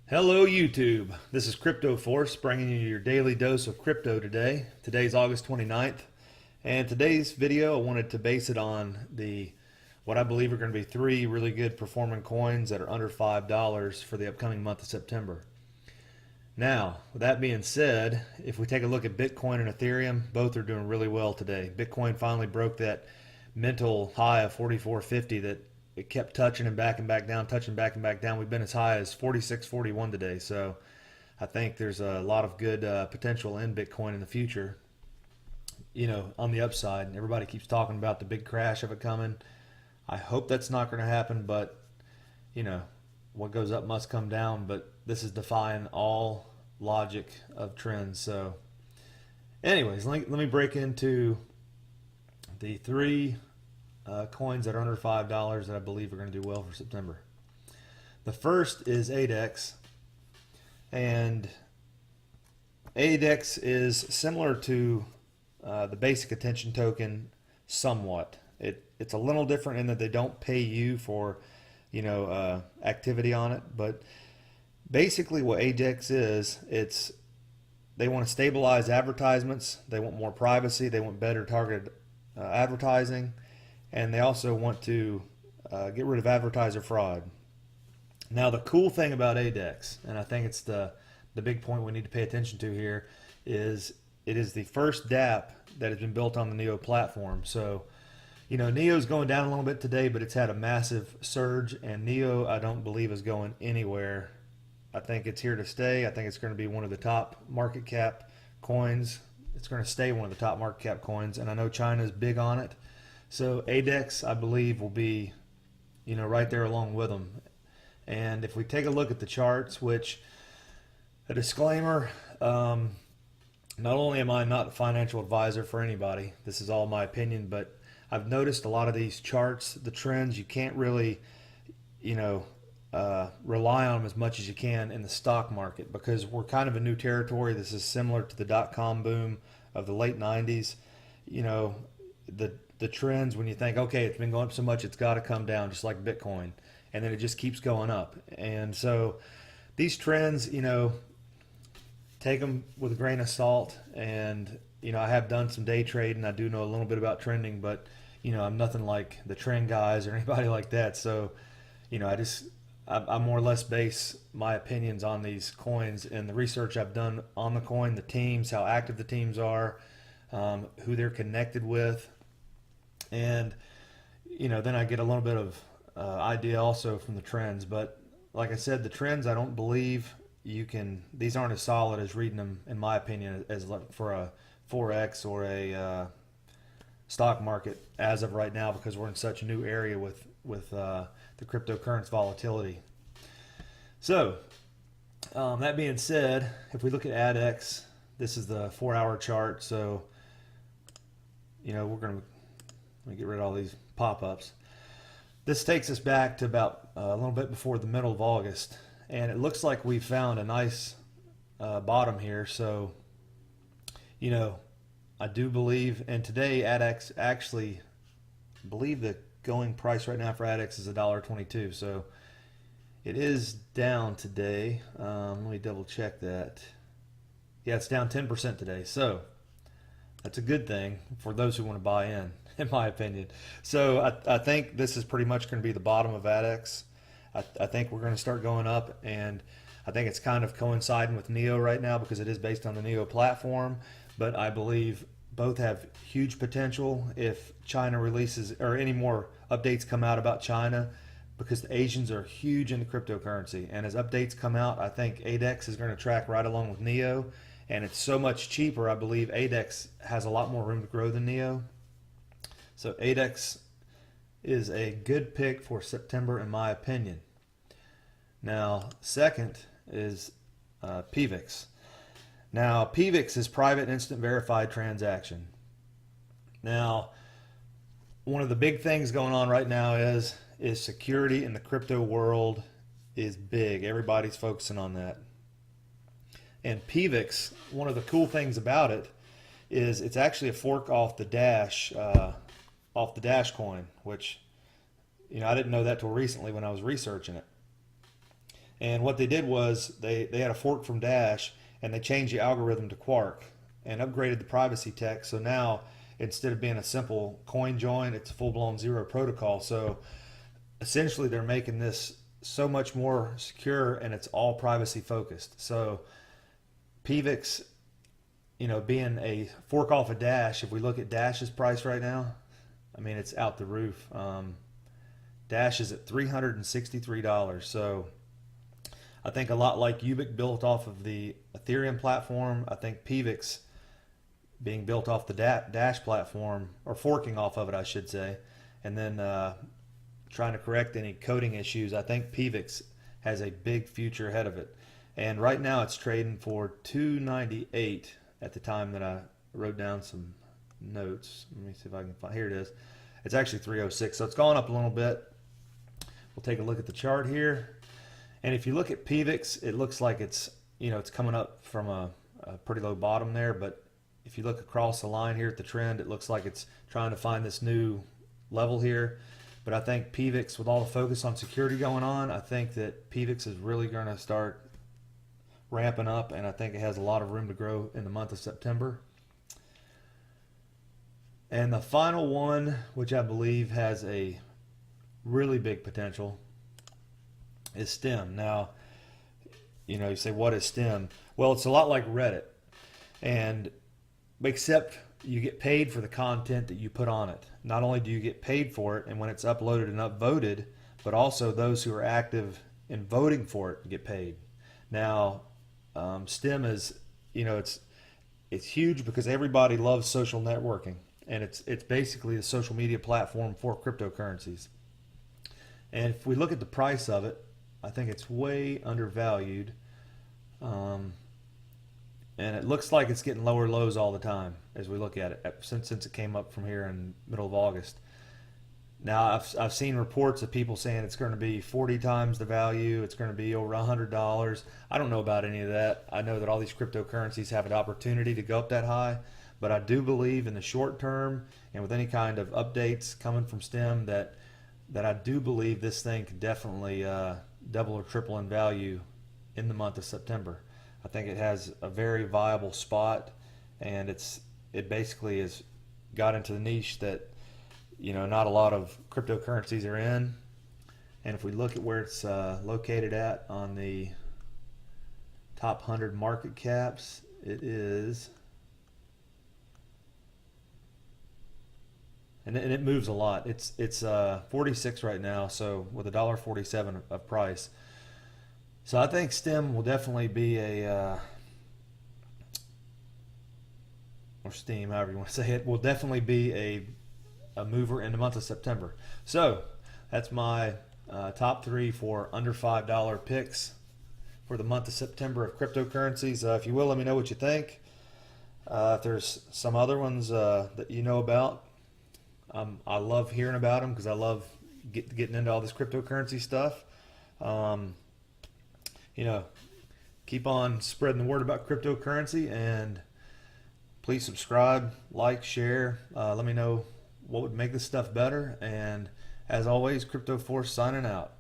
Hello YouTube, this is Crypto Force bringing you your daily dose of crypto today. Today's August 29th, and today's video I wanted to base it on what I believe are going to be three really good performing coins that are under $5 for the upcoming month of September. Now, with that being said, if we take a look at Bitcoin and Ethereum, both are doing really well today. Bitcoin finally broke that mental high of 44.50 that it kept touching and back down, touching back and back down. We've been as high as 46.41 today. So I think there's a lot of good potential in Bitcoin in the future. You know, on the upside, everybody keeps talking about the big crash of it coming. I hope that's not going to happen, but you know, what goes up must come down. But this is defying all logic of trends. So anyways, let me break into the three coins that are under $5 that I believe are going to do well for September. The first is AdEx, and AdEx is similar to the basic attention token somewhat. It's a little different in that they don't pay you for activity on it, but basically what AdEx is, they want to stabilize advertisements, they want more privacy, they want better targeted advertising, and they also want to get rid of advertiser fraud. Now the cool thing about AdEx, and I think it's the big point we need to pay attention to here, is it is the first dApp that has been built on the Neo platform. So Neo's going down a little bit today, but it's had a massive surge, and Neo I don't believe is going anywhere. I think it's here to stay. I think it's going to be one of the top market cap coins. It's going to stay one of the top market cap coins, and I know China is big on it. So AdEx, I believe, will be, right there along with them. And if we take a look at the charts, which, a disclaimer, not only am I not a financial advisor for anybody, this is all my opinion, but I've noticed a lot of these charts, the trends, you can't really, rely on them as much as you can in the stock market, because we're kind of a new territory. This is similar to the dot-com boom of the late 90s. The trends, when you think, okay, it's been going up so much, it's got to come down, just like Bitcoin, and then it just keeps going up. And so these trends, take them with a grain of salt. And I have done some day trading. I do know a little bit about trending, but I'm nothing like the trend guys or anybody like that. So I more or less base my opinions on these coins and the research I've done on the coin, the teams, how active the teams are, who they're connected with. And then I get a little bit of idea also from the trends. But like I said, the trends, I don't believe these aren't as solid as reading them, in my opinion, as for a Forex or a stock market as of right now, because we're in such a new area with the cryptocurrency volatility. So that being said, if we look at AdEx, this is the 4-hour chart. So we're going to, let me get rid of all these pop-ups. This takes us back to about a little bit before the middle of August, and it looks like we found a nice bottom here. So I do believe, and today AdEx, actually believe the going price right now for AdEx is $1.22. So it is down today. Let me double check that. Yeah, it's down 10% today. So that's a good thing for those who want to buy in my opinion. So I think this is pretty much going to be the bottom of AdEx. I think we're going to start going up, and I think it's kind of coinciding with Neo right now because it is based on the Neo platform. But I believe both have huge potential if China releases, or any more updates come out about China, because the Asians are huge into cryptocurrency. And as updates come out, I think AdEx is going to track right along with Neo. And it's so much cheaper, I believe AdEx has a lot more room to grow than Neo. So AdEx is a good pick for September, in my opinion. Now, second is PIVX. Now, PIVX is private instant verified transaction. Now, one of the big things going on right now is security in the crypto world is big. Everybody's focusing on that. And PIVX, one of the cool things about it is it's actually a fork off the Dash coin, which I didn't know that till recently when I was researching it. And what they did was they had a fork from Dash, and they changed the algorithm to Quark and upgraded the privacy tech. So now instead of being a simple coin join, it's a full-blown zero protocol. So essentially they're making this so much more secure, and it's all privacy focused. So PIVX, being a fork off of Dash, if we look at Dash's price right now, I mean, it's out the roof. Dash is at $363. So I think a lot like Ubiq built off of the Ethereum platform, I think PIVX being built off the Dash platform, or forking off of it, I should say, and then trying to correct any coding issues, I think PIVX has a big future ahead of it. And right now it's trading for $298 at the time that I wrote down some notes. Let me see if I can find, here it is. It's actually 306, so it's gone up a little bit. We'll take a look at the chart here. And if you look at PIVX, it looks like it's, it's coming up from a pretty low bottom there, but if you look across the line here at the trend, it looks like it's trying to find this new level here. But I think PIVX, with all the focus on security going on, I think that PIVX is really going to start ramping up, and I think it has a lot of room to grow in the month of September. And the final one, which I believe has a really big potential, is Steem. Now, you say, what is Steem? Well, it's a lot like Reddit, and except you get paid for the content that you put on it. Not only do you get paid for it, and when it's uploaded and upvoted, but also those who are active in voting for it get paid. Now, Steem is, it's huge because everybody loves social networking, and it's basically a social media platform for cryptocurrencies. And if we look at the price of it, I think it's way undervalued. And it looks like it's getting lower lows all the time as we look at it since it came up from here in middle of August. Now I've seen reports of people saying it's going to be 40 times the value. It's going to be over $100. I don't know about any of that. I know that all these cryptocurrencies have an opportunity to go up that high, but I do believe in the short term and with any kind of updates coming from Steem that I do believe this thing could definitely double or triple in value in the month of September. I think it has a very viable spot, and it basically has got into the niche that not a lot of cryptocurrencies are in. And if we look at where it's located at on the top 100 market caps, it is, and it moves a lot. It's 46 right now, so with $1.47 of price. So I think Steem will definitely be or Steem, however you want to say it, will definitely be a mover in the month of September. So that's my top 3 for under $5 picks for the month of September of cryptocurrencies. If you will, let me know what you think. If there's some other ones that you know about, I love hearing about them because I love getting into all this cryptocurrency stuff. Keep on spreading the word about cryptocurrency, and please subscribe, like, share. Let me know what would make this stuff better. And as always, Crypto Force signing out.